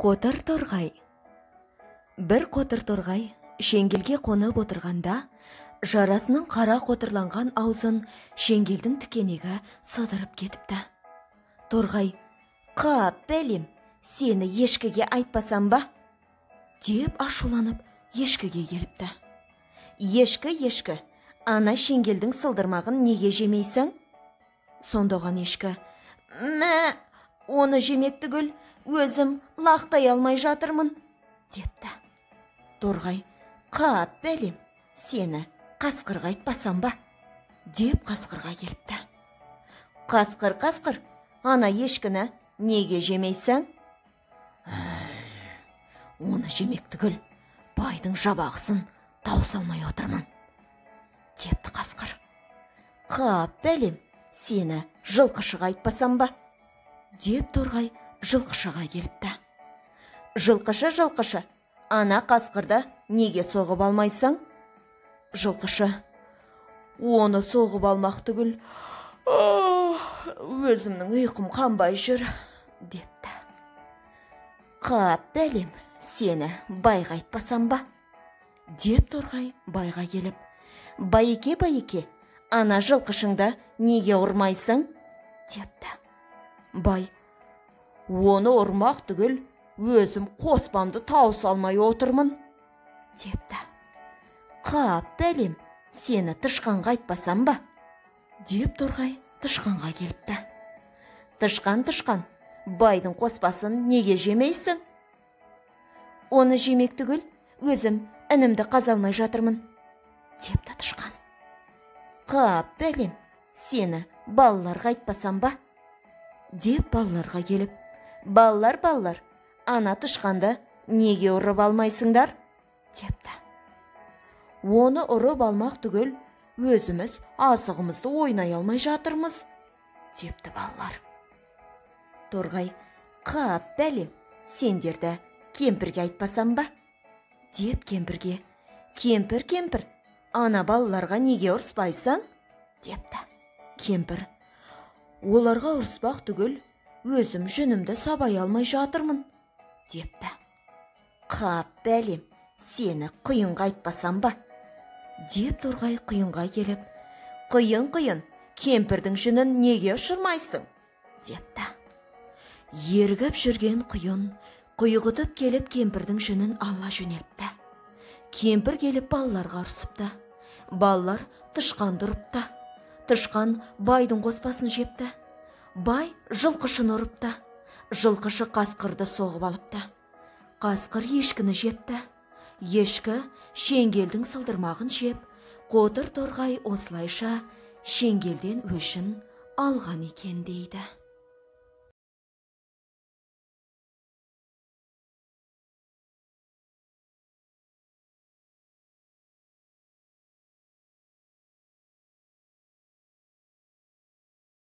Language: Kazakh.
Қотыр торғай. Бір қотыр торғай шеңгелге қонып отырғанда, жарасының қара қотырланған аузын шеңгелдің тікенегі сыдырып кетіпті. Торғай: "Қап, бәлем, сені ешкіге айтпасам ба?" деп ашуланып ешкіге келіпті. Ешкі, ана шеңгелдің сылдырмағын неге жемейсің? Сонда оған ешкі: "Мә, оны жемек түгіл, өзім лақтай алмай жатырмын" депті. Торғай: "Қап, бәлем, сені қасқырға айтпасам ба?" деп қасқырға келіпті. Қасқыр, ана ешкіні неге жемейсің? "Оны жемек түгіл, байдың жабағысын тауыса алмай отырмын" депті қасқыр. "Қап, бәлем, сені жылқышыға айтпасам ба?" деп торғай жылқышыға келіпті. Жылқышы, ана қасқырды неге соғып алмайсың? Жылқышы: "Оны соғып алмақ түгіл, өзімнің ұйқым қанбай жүр" депті. "Қап, бәлем, сені байға айтпасам ба?" деп торғай байға келіп: Байеке, ана жылқышыңды неге ұрмайсың?" депті. Бай: "Оны ұрмақ түгіл, өзім қоспамды тауыса алмай отырмын" депті. "Қап, бәлем, сені тышқанға айтпасам ба?" деп торғай тышқанға келіпті. Тышқан, байдың қоспасын неге жемейсің?" "Оны жемек түгіл, өзім інімді қаза алмай жатырмын" депті тышқан. "Қап, бәлем, сені балаларға айтпасам ба?" деп балаларға келіп: Балалар, ана тышқанды неге ұрып алмайсыңдар?" депті. "Оны ұрып алмақ түгіл, өзіміз асығымызды ойнай алмай жатырмыз" депті балалар. Торғай: "Қап, бәлем, сендерді кемпірге айтпасам ба?" деп кемпірге: Кемпір, ана балаларға неге ұрыспайсың?" депті. Кемпір: "Оларға ұрыспақ түгіл, өзім жүнімді сабай алмай жатырмын" депті. "Қап, бәлем, сені құйынға айтпасам ба?" деп торғай құйынға келіп: Құйын, кемпірдің жүнін неге ұшырмайсың?" депті. Ергіп жүрген құйын құйғытып келіп кемпірдің жүнін ала жөнелтті. Кемпір келіп балаларға ұрсыпты. Балалар тышқанды ұрыпты. Тышқан байдың қоспасын жепті. Бай жылқышыны ұрыпты. Жылқышы қасқырды соғып алыпты. Қасқыр ешкіні жепті. Ешкі шеңгелдің сылдырмағын жеп, қотыр торғай осылайша шеңгелден өшін алған екен дейді.